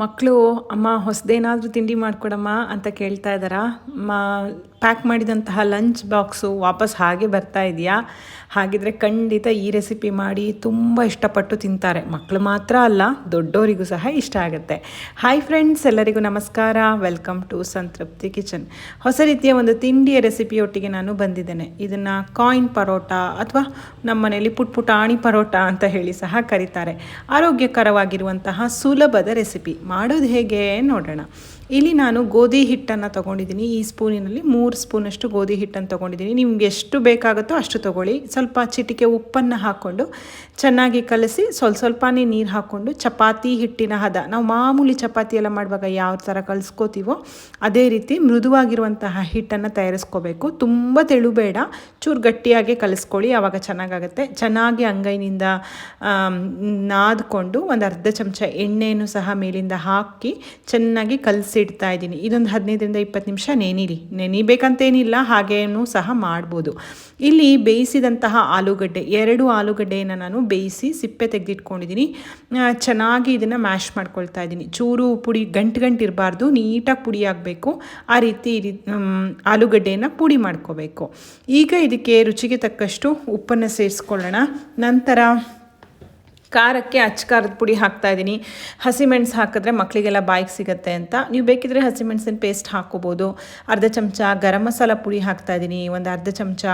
ಮಕ್ಕಳು ಅಮ್ಮ ಹೊಸದೇನಾದರೂ ತಿಂಡಿ ಮಾಡಿಕೊಡಮ್ಮ ಅಂತ ಕೇಳ್ತಾ ಇದ್ದಾರಾ. ಪ್ಯಾಕ್ ಮಾಡಿದಂತಹ ಲಂಚ್ ಬಾಕ್ಸು ವಾಪಸ್ ಹಾಗೆ ಬರ್ತಾ ಇದೆಯಾ? ಹಾಗಿದ್ರೆ ಖಂಡಿತ ಈ ರೆಸಿಪಿ ಮಾಡಿ ತುಂಬ ಇಷ್ಟಪಟ್ಟು ತಿಂತಾರೆ. ಮಕ್ಕಳು ಮಾತ್ರ ಅಲ್ಲ, ದೊಡ್ಡವರಿಗೂ ಸಹ ಇಷ್ಟ ಆಗುತ್ತೆ. ಹಾಯ್ ಫ್ರೆಂಡ್ಸ್, ಎಲ್ಲರಿಗೂ ನಮಸ್ಕಾರ. ವೆಲ್ಕಮ್ ಟು ಸಂತೃಪ್ತಿ ಕಿಚನ್. ಹೊಸ ರೀತಿಯ ಒಂದು ತಿಂಡಿಯ ರೆಸಿಪಿಯೊಟ್ಟಿಗೆ ನಾನು ಬಂದಿದ್ದೇನೆ. ಇದನ್ನು ಕಾಯಿನ್ ಪರೋಟ ಅಥವಾ ನಮ್ಮ ಮನೆಯಲ್ಲಿ ಪುಟಾಣಿ ಪರೋಟ ಅಂತ ಹೇಳಿ ಸಹ ಕರೀತಾರೆ. ಆರೋಗ್ಯಕರವಾಗಿರುವಂತಹ ಸುಲಭದ ರೆಸಿಪಿ ಮಾಡೋದು ಹೇಗೆ ನೋಡೋಣ. ಇಲ್ಲಿ ನಾನು ಗೋಧಿ ಹಿಟ್ಟನ್ನು ತೊಗೊಂಡಿದ್ದೀನಿ. ಈ ಸ್ಪೂನಿನಲ್ಲಿ 3 ಸ್ಪೂನಷ್ಟು ಗೋಧಿ ಹಿಟ್ಟನ್ನು ತೊಗೊಂಡಿದ್ದೀನಿ. ನಿಮ್ಗೆ ಎಷ್ಟು ಬೇಕಾಗುತ್ತೋ ಅಷ್ಟು ತೊಗೊಳ್ಳಿ. ಸ್ವಲ್ಪ ಚಿಟಿಕೆ ಉಪ್ಪನ್ನು ಹಾಕ್ಕೊಂಡು ಚೆನ್ನಾಗಿ ಕಲಸಿ ಸ್ವಲ್ಪನೇ ನೀರು ಹಾಕ್ಕೊಂಡು ಚಪಾತಿ ಹಿಟ್ಟಿನ ಹದ, ನಾವು ಮಾಮೂಲಿ ಚಪಾತಿ ಎಲ್ಲ ಮಾಡುವಾಗ ಯಾವ ಥರ ಕಲಿಸ್ಕೋತೀವೋ ಅದೇ ರೀತಿ ಮೃದುವಾಗಿರುವಂತಹ ಹಿಟ್ಟನ್ನು ತಯಾರಿಸ್ಕೋಬೇಕು. ತುಂಬ ತೆಳು ಬೇಡ, ಚೂರು ಗಟ್ಟಿಯಾಗಿ ಕಲಿಸ್ಕೊಳ್ಳಿ, ಆವಾಗ ಚೆನ್ನಾಗಾಗುತ್ತೆ. ಚೆನ್ನಾಗಿ ಅಂಗೈನಿಂದ ನಾದ್ಕೊಂಡು ಒಂದು ಅರ್ಧ ಚಮಚ ಎಣ್ಣೆಯನ್ನು ಸಹ ಮೇಲಿಂದ ಹಾಕಿ ಚೆನ್ನಾಗಿ ಕಲಸಿಡ್ತಾ ಇದ್ದೀನಿ. ಇದೊಂದು 15ರಿಂದ 20 ನಿಮಿಷ ನೆನಿಬೇಕಂತೇನಿಲ್ಲ, ಹಾಗೇನೂ ಸಹ ಮಾಡ್ಬೋದು. ಇಲ್ಲಿ ಬೇಯಿಸಿದಂತಹ ಆಲೂಗಡ್ಡೆ, 2 ಆಲೂಗಡ್ಡೆಯನ್ನು ನಾನು ಬೇಯಿಸಿ ಸಿಪ್ಪೆ ತೆಗೆದಿಟ್ಕೊಂಡಿದ್ದೀನಿ. ಚೆನ್ನಾಗಿ ಇದನ್ನು ಮ್ಯಾಶ್ ಮಾಡ್ಕೊಳ್ತಾ ಇದ್ದೀನಿ. ಚೂರು ಪುಡಿ ಗಂಟಿರಬಾರ್ದು, ನೀಟಾಗಿ ಪುಡಿ ಆಗಬೇಕು. ಆ ರೀತಿ ಆಲೂಗಡ್ಡೆಯನ್ನು ಪುಡಿ ಮಾಡ್ಕೋಬೇಕು. ಈಗ ಇದಕ್ಕೆ ರುಚಿಗೆ ತಕ್ಕಷ್ಟು ಉಪ್ಪನ್ನು ಸೇರಿಸ್ಕೊಳ್ಳೋಣ. ನಂತರ ಖಾರಕ್ಕೆ ಖಾರದ ಪುಡಿ ಹಾಕ್ತಾಯಿದ್ದೀನಿ. ಹಸಿಮೆಣಸು ಹಾಕಿದ್ರೆ ಮಕ್ಕಳಿಗೆಲ್ಲ ಬಾಯಿಗೆ ಸಿಗುತ್ತೆ ಅಂತ. ನೀವು ಬೇಕಿದ್ರೆ ಹಸಿಮೆಣಸಿನ ಪೇಸ್ಟ್ ಹಾಕ್ಕೋಬೋದು. ಅರ್ಧ ಚಮಚ ಗರಂ ಮಸಾಲ ಪುಡಿ ಹಾಕ್ತಾಯಿದ್ದೀನಿ. ಒಂದು ಅರ್ಧ ಚಮಚ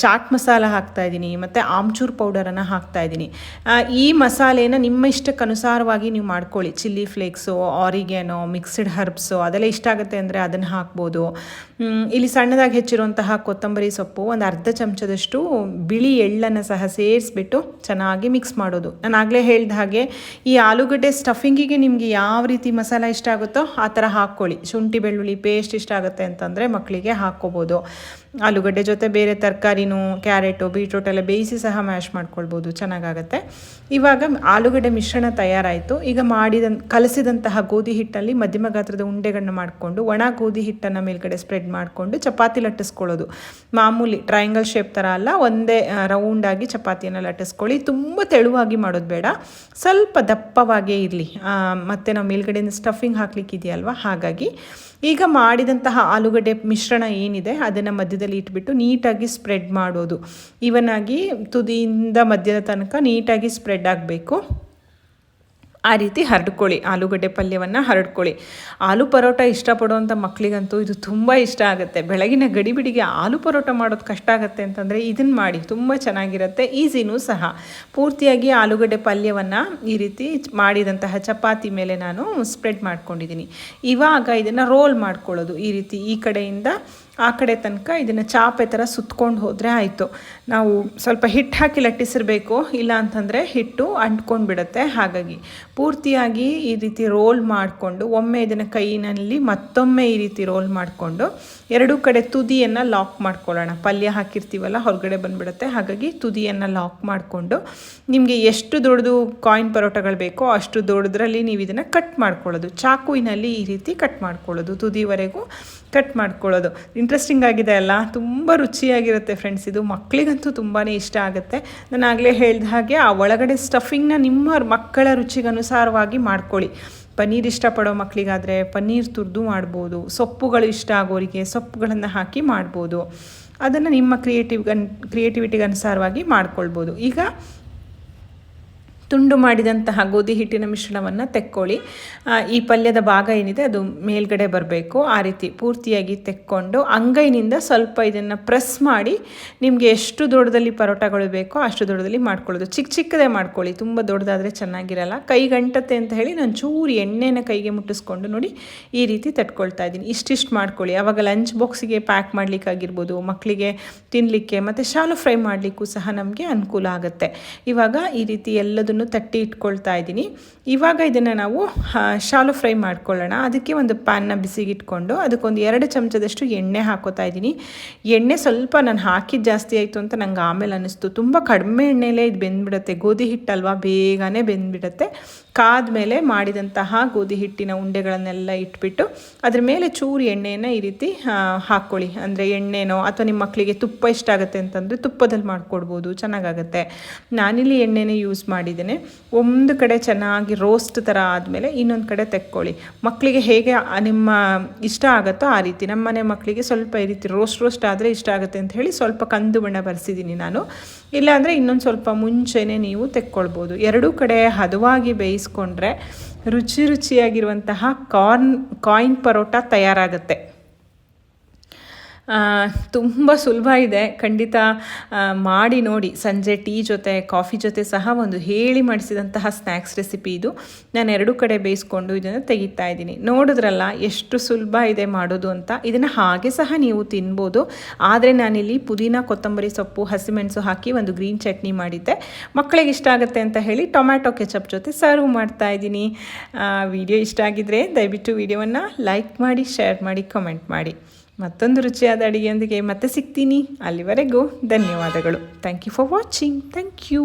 ಚಾಟ್ ಮಸಾಲ ಹಾಕ್ತಾಯಿದ್ದೀನಿ. ಮತ್ತು ಆಮ್ಚೂರ್ ಪೌಡರನ್ನು ಹಾಕ್ತಾಯಿದ್ದೀನಿ. ಈ ಮಸಾಲೆನ ನಿಮ್ಮ ಇಷ್ಟಕ್ಕನುಸಾರವಾಗಿ ನೀವು ಮಾಡ್ಕೊಳ್ಳಿ. ಚಿಲ್ಲಿ ಫ್ಲೇಕ್ಸು, ಆರಿಗ್ಯಾನೋ, ಮಿಕ್ಸ್ಡ್ ಹರ್ಬ್ಸು ಅದೆಲ್ಲ ಇಷ್ಟ ಆಗುತ್ತೆ ಅಂದರೆ ಅದನ್ನು ಹಾಕ್ಬೋದು. ಇಲ್ಲಿ ಸಣ್ಣದಾಗಿ ಹೆಚ್ಚಿರುವಂತಹ ಕೊತ್ತಂಬರಿ ಸೊಪ್ಪು, ಒಂದು ಅರ್ಧ ಚಮಚದಷ್ಟು ಬಿಳಿ ಎಳ್ಳನ್ನು ಸಹ ಸೇರಿಸ್ಬಿಟ್ಟು ಚೆನ್ನಾಗಿ ಮಿಕ್ಸ್ ಮಾಡೋದು. ನಾನು ಆಗಲೇ ಹೇಳಿದ ಹಾಗೆ ಈ ಆಲೂಗಡ್ಡೆ ಸ್ಟಫಿಂಗಿಗೆ ನಿಮಗೆ ಯಾವ ರೀತಿ ಮಸಾಲ ಇಷ್ಟ ಆಗುತ್ತೋ ಆ ಥರ ಹಾಕ್ಕೊಳ್ಳಿ. ಶುಂಠಿ ಬೆಳ್ಳುಳ್ಳಿ ಪೇಸ್ಟ್ ಇಷ್ಟ ಆಗುತ್ತೆ ಅಂತಂದರೆ ಮಕ್ಕಳಿಗೆ ಹಾಕ್ಕೋಬೋದು. ಆಲೂಗಡ್ಡೆ ಜೊತೆ ಬೇರೆ ತರಕಾರಿನೂ, ಕ್ಯಾರೆಟು, ಬೀಟ್ರೂಟ್ ಎಲ್ಲ ಬೇಯಿಸಿ ಸಹ ಮ್ಯಾಶ್ ಮಾಡ್ಕೊಳ್ಬೋದು, ಚೆನ್ನಾಗಾಗುತ್ತೆ. ಇವಾಗ ಆಲೂಗಡ್ಡೆ ಮಿಶ್ರಣ ತಯಾರಾಯಿತು. ಈಗ ಕಲಸಿದಂತಹ ಗೋಧಿ ಹಿಟ್ಟಲ್ಲಿ ಮಧ್ಯಮ ಗಾತ್ರದ ಉಂಡೆಗಳನ್ನ ಮಾಡಿಕೊಂಡು ಒಣ ಗೋಧಿ ಹಿಟ್ಟನ್ನು ಮೇಲ್ಗಡೆ ಸ್ಪ್ರೆಡ್ ಮಾಡಿಕೊಂಡು ಚಪಾತಿ ಲಟ್ಟಿಸ್ಕೊಳ್ಳೋದು. ಮಾಮೂಲಿ ಟ್ರಯಾಂಗಲ್ ಶೇಪ್ ಥರ ಅಲ್ಲ, ಒಂದೇ ರೌಂಡಾಗಿ ಚಪಾತಿಯನ್ನು ಲಟ್ಟಿಸ್ಕೊಳ್ಳಿ. ತುಂಬ ತೆಳುವಾಗಿ ಮಾಡೋದು ಬೇಡ, ಸ್ವಲ್ಪ ದಪ್ಪವಾಗೇ ಇರಲಿ. ಮತ್ತು ನಾವು ಮೇಲ್ಗಡೆಯಿಂದ ಸ್ಟಫಿಂಗ್ ಹಾಕ್ಲಿಕ್ಕಿದೆಯಲ್ವ, ಹಾಗಾಗಿ ಈಗ ಮಾಡಿದಂತಹ ಆಲೂಗಡ್ಡೆ ಮಿಶ್ರಣ ಏನಿದೆ ಅದನ್ನು ಮಧ್ಯದಲ್ಲಿ ಇಟ್ಬಿಟ್ಟು ನೀಟಾಗಿ ಸ್ಪ್ರೆಡ್ ಮಾಡೋದು. ಇವನಾಗಿ ತುದಿಯಿಂದ ಮಧ್ಯದ ತನಕ ನೀಟಾಗಿ ಸ್ಪ್ರೆಡ್ ಆಗಬೇಕು. ಆ ರೀತಿ ಹರಡ್ಕೊಳ್ಳಿ, ಆಲೂಗಡ್ಡೆ ಪಲ್ಯವನ್ನು ಹರಡ್ಕೊಳ್ಳಿ. ಆಲೂ ಪರೋಟ ಇಷ್ಟಪಡುವಂಥ ಮಕ್ಕಳಿಗಂತೂ ಇದು ತುಂಬ ಇಷ್ಟ ಆಗುತ್ತೆ. ಬೆಳಗಿನ ಗಡಿಬಿಡಿಗೆ ಆಲೂ ಪರೋಟ ಮಾಡೋದು ಕಷ್ಟ ಆಗುತ್ತೆ ಅಂತಂದರೆ ಇದನ್ನು ಮಾಡಿ, ತುಂಬ ಚೆನ್ನಾಗಿರುತ್ತೆ, ಈಸಿನೂ ಸಹ. ಪೂರ್ತಿಯಾಗಿ ಆಲೂಗಡ್ಡೆ ಪಲ್ಯವನ್ನು ಈ ರೀತಿ ಮಾಡಿದಂತಹ ಚಪಾತಿ ಮೇಲೆ ನಾನು ಸ್ಪ್ರೆಡ್ ಮಾಡ್ಕೊಂಡಿದ್ದೀನಿ. ಇವಾಗ ಇದನ್ನು ರೋಲ್ ಮಾಡ್ಕೊಳ್ಳೋದು. ಈ ರೀತಿ ಈ ಕಡೆಯಿಂದ ಆ ಕಡೆ ತನಕ ಇದನ್ನು ಚಾಪೆ ಥರ ಸುತ್ಕೊಂಡು ಹೋದರೆ ಆಯಿತು. ನಾವು ಸ್ವಲ್ಪ ಹಿಟ್ಟು ಹಾಕಿ ಲಟ್ಟಿಸಿರಬೇಕು, ಇಲ್ಲ ಅಂತಂದರೆ ಹಿಟ್ಟು ಅಂಟ್ಕೊಂಡು ಬಿಡುತ್ತೆ. ಹಾಗಾಗಿ ಪೂರ್ತಿಯಾಗಿ ಈ ರೀತಿ ರೋಲ್ ಮಾಡಿಕೊಂಡು ಒಮ್ಮೆ ಇದನ್ನು ಕೈನಲ್ಲಿ ಮತ್ತೊಮ್ಮೆ ಈ ರೀತಿ ರೋಲ್ ಮಾಡಿಕೊಂಡು ಎರಡೂ ಕಡೆ ತುದಿಯನ್ನು ಲಾಕ್ ಮಾಡ್ಕೊಳ್ಳೋಣ. ಪಲ್ಯ ಹಾಕಿರ್ತೀವಲ್ಲ ಹೊರಗಡೆ ಬಂದುಬಿಡುತ್ತೆ, ಹಾಗಾಗಿ ತುದಿಯನ್ನು ಲಾಕ್ ಮಾಡಿಕೊಂಡು ನಿಮಗೆ ಎಷ್ಟು ದೊಡ್ಡದು ಕಾಯಿನ್ ಪರೋಟಗಳು ಬೇಕೋ ಅಷ್ಟು ದೊಡ್ಡದ್ರಲ್ಲಿ ನೀವು ಇದನ್ನು ಕಟ್ ಮಾಡ್ಕೊಳ್ಳೋದು. ಚಾಕುವಿನಲ್ಲಿ ಈ ರೀತಿ ಕಟ್ ಮಾಡ್ಕೊಳ್ಳೋದು, ತುದಿವರೆಗೂ ಕಟ್ ಮಾಡ್ಕೊಳ್ಳೋದು. ಇಂಟ್ರೆಸ್ಟಿಂಗ್ ಆಗಿದೆ ಅಲ್ಲ, ತುಂಬ ರುಚಿಯಾಗಿರುತ್ತೆ ಫ್ರೆಂಡ್ಸ್. ಇದು ಮಕ್ಕಳಿಗಂತೂ ತುಂಬಾ ಇಷ್ಟ ಆಗುತ್ತೆ. ನಾನು ಆಗಲೇ ಹೇಳಿದ ಹಾಗೆ ಆ ಒಳಗಡೆ ಸ್ಟಫಿಂಗ್ನ ನಿಮ್ಮ ಮಕ್ಕಳ ರುಚಿಗನುಸಾರವಾಗಿ ಮಾಡ್ಕೊಳ್ಳಿ. ಪನ್ನೀರ್ ಇಷ್ಟಪಡೋ ಮಕ್ಕಳಿಗಾದರೆ ಪನ್ನೀರ್ ತುರಿದು ಮಾಡ್ಬೋದು. ಸೊಪ್ಪುಗಳು ಇಷ್ಟ ಆಗೋರಿಗೆ ಸೊಪ್ಪುಗಳನ್ನು ಹಾಕಿ ಮಾಡ್ಬೋದು. ಅದನ್ನು ನಿಮ್ಮ ಕ್ರಿಯೇಟಿವಿಟಿಗೆ ಅನುಸಾರವಾಗಿ ಮಾಡ್ಕೊಳ್ಬೋದು. ಈಗ ತುಂಡು ಮಾಡಿದಂತಹ ಗೋಧಿ ಹಿಟ್ಟಿನ ಮಿಶ್ರಣವನ್ನು ತೆಕ್ಕೊಳ್ಳಿ. ಈ ಪಲ್ಯದ ಭಾಗ ಏನಿದೆ ಅದು ಮೇಲ್ಗಡೆ ಬರಬೇಕು. ಆ ರೀತಿ ಪೂರ್ತಿಯಾಗಿ ತೆಕ್ಕೊಂಡು ಅಂಗೈನಿಂದ ಸ್ವಲ್ಪ ಇದನ್ನು ಪ್ರೆಸ್ ಮಾಡಿ ನಿಮಗೆ ಎಷ್ಟು ದೊಡ್ಡದಲ್ಲಿ ಪರೋಟಗಳು ಬೇಕೋ ಅಷ್ಟು ದೊಡ್ಡದಲ್ಲಿ ಮಾಡ್ಕೊಳ್ಳೋದು. ಚಿಕ್ಕದೇ ಮಾಡ್ಕೊಳ್ಳಿ, ತುಂಬ ದೊಡ್ಡದಾದರೆ ಚೆನ್ನಾಗಿರಲ್ಲ. ಕೈಗಂಟತ್ತೆ ಅಂತ ಹೇಳಿ ನಾನು ಚೂರು ಎಣ್ಣೆನ ಕೈಗೆ ಮುಟ್ಟಿಸ್ಕೊಂಡು ನೋಡಿ ಈ ರೀತಿ ತಟ್ಕೊಳ್ತಾ ಇದ್ದೀನಿ. ಇಷ್ಟಿಷ್ಟು ಮಾಡ್ಕೊಳ್ಳಿ. ಆವಾಗ ಲಂಚ್ ಬಾಕ್ಸಿಗೆ ಪ್ಯಾಕ್ ಮಾಡಲಿಕ್ಕಾಗಿರ್ಬೋದು, ಮಕ್ಕಳಿಗೆ ತಿನ್ನಲಿಕ್ಕೆ ಮತ್ತು ಶಾಲು ಫ್ರೈ ಮಾಡಲಿಕ್ಕೂ ಸಹ ನಮಗೆ ಅನುಕೂಲ ಆಗುತ್ತೆ. ಇವಾಗ ಈ ರೀತಿ ಎಲ್ಲದನ್ನು ತಟ್ಟಿ ಇಟ್ಕೊಳ್ತಾ ಇದ್ದೀನಿ. ಇವಾಗ ಇದನ್ನು ನಾವು ಶಾಲು ಫ್ರೈ ಮಾಡ್ಕೊಳ್ಳೋಣ. ಅದಕ್ಕೆ ಒಂದು ಪ್ಯಾನ್ನ ಬಿಸಿಗಿಟ್ಕೊಂಡು ಅದಕ್ಕೊಂದು 2 ಚಮಚದಷ್ಟು ಎಣ್ಣೆ ಹಾಕೋತಾ ಇದ್ದೀನಿ. ಎಣ್ಣೆ ಸ್ವಲ್ಪ ನಾನು ಹಾಕಿದ್ದು ಜಾಸ್ತಿ ಆಯಿತು ಅಂತ ನಂಗೆ ಆಮೇಲೆ ಅನ್ನಿಸ್ತು. ತುಂಬ ಕಡಿಮೆ ಎಣ್ಣೆಲೇ ಇದು ಬೆಂದ್ಬಿಡುತ್ತೆ, ಗೋಧಿ ಹಿಟ್ಟಲ್ವಾ, ಬೇಗನೆ ಬೆಂದ್ಬಿಡುತ್ತೆ. ಕಾದ ಮೇಲೆ ಮಾಡಿದಂತಹ ಗೋಧಿ ಹಿಟ್ಟಿನ ಉಂಡೆಗಳನ್ನೆಲ್ಲ ಇಟ್ಬಿಟ್ಟು ಅದ್ರ ಮೇಲೆ ಚೂರು ಎಣ್ಣೆಯನ್ನು ಈ ರೀತಿ ಹಾಕ್ಕೊಳ್ಳಿ. ಅಂದರೆ ಎಣ್ಣೆನೋ ಅಥವಾ ನಿಮ್ಮ ಮಕ್ಕಳಿಗೆ ತುಪ್ಪ ಇಷ್ಟ ಆಗುತ್ತೆ ಅಂತಂದರೆ ತುಪ್ಪದಲ್ಲಿ ಮಾಡಿಕೊಡ್ಬೋದು, ಚೆನ್ನಾಗಾಗುತ್ತೆ. ನಾನಿಲ್ಲಿ ಎಣ್ಣೆನೇ ಯೂಸ್ ಮಾಡಿದ್ದೇನೆ. ಒಂದು ಕಡೆ ಚೆನ್ನಾಗಿ ರೋಸ್ಟ್ ಥರ ಆದಮೇಲೆ ಇನ್ನೊಂದು ಕಡೆ ತೆಕ್ಕೊಳ್ಳಿ. ಮಕ್ಕಳಿಗೆ ಹೇಗೆ ನಿಮ್ಮ ಇಷ್ಟ ಆಗುತ್ತೋ ಆ ರೀತಿ. ನಮ್ಮ ಮನೆ ಮಕ್ಕಳಿಗೆ ಸ್ವಲ್ಪ ಈ ರೀತಿ ರೋಸ್ಟ್ ಆದರೆ ಇಷ್ಟ ಆಗುತ್ತೆ ಅಂತ ಹೇಳಿ ಸ್ವಲ್ಪ ಕಂದು ಬಣ್ಣ ಬರೆಸಿದ್ದೀನಿ ನಾನು. ಇಲ್ಲಾಂದರೆ ಇನ್ನೊಂದು ಸ್ವಲ್ಪ ಮುಂಚೆನೇ ನೀವು ತೆಕ್ಕೊಳ್ಬೋದು. ಎರಡೂ ಕಡೆ ಹದವಾಗಿ ಬೇಯಿಸ್ಕೊಂಡ್ರೆ ರುಚಿಯಾಗಿರುವಂತಹ ಕಾಯಿನ್ ಪರೋಟ ತಯಾರಾಗುತ್ತೆ. ತುಂಬ ಸುಲಭ ಇದೆ, ಖಂಡಿತ ಮಾಡಿ ನೋಡಿ. ಸಂಜೆ ಟೀ ಜೊತೆ ಕಾಫಿ ಜೊತೆ ಸಹ ಒಂದು ಹೇಳಿ ಮಾಡಿಸಿದಂತಹ ಸ್ನ್ಯಾಕ್ಸ್ ರೆಸಿಪಿ ಇದು. ನಾನು ಎರಡೂ ಕಡೆ ಬೇಯಿಸ್ಕೊಂಡು ಇದನ್ನು ತೆಗಿತಾ ಇದ್ದೀನಿ. ನೋಡಿದ್ರಲ್ಲ ಎಷ್ಟು ಸುಲಭ ಇದೆ ಮಾಡೋದು ಅಂತ. ಇದನ್ನು ಹಾಗೆ ಸಹ ನೀವು ತಿನ್ಬೋದು. ಆದರೆ ನಾನಿಲ್ಲಿ ಪುದೀನ, ಕೊತ್ತಂಬರಿ ಸೊಪ್ಪು, ಹಸಿಮೆಣಸು ಹಾಕಿ ಒಂದು ಗ್ರೀನ್ ಚಟ್ನಿ ಮಾಡಿದ್ದೆ. ಮಕ್ಕಳಿಗೆ ಇಷ್ಟ ಆಗುತ್ತೆ ಅಂತ ಹೇಳಿ ಟೊಮ್ಯಾಟೊ ಕೆಚಪ್ ಜೊತೆ ಸರ್ವ್ ಮಾಡ್ತಾ ಇದ್ದೀನಿ. ವಿಡಿಯೋ ಇಷ್ಟ ಆಗಿದ್ದರೆ ದಯವಿಟ್ಟು ವಿಡಿಯೋವನ್ನು ಲೈಕ್ ಮಾಡಿ, ಶೇರ್ ಮಾಡಿ, ಕಮೆಂಟ್ ಮಾಡಿ. ಮತ್ತೊಂದು ರುಚಿಯಾದ ಅಡುಗೆಯೊಂದಿಗೆ ಮತ್ತೆ ಸಿಗ್ತೀನಿ. ಅಲ್ಲಿವರೆಗೂ ಧನ್ಯವಾದಗಳು. Thank you for watching. Thank you.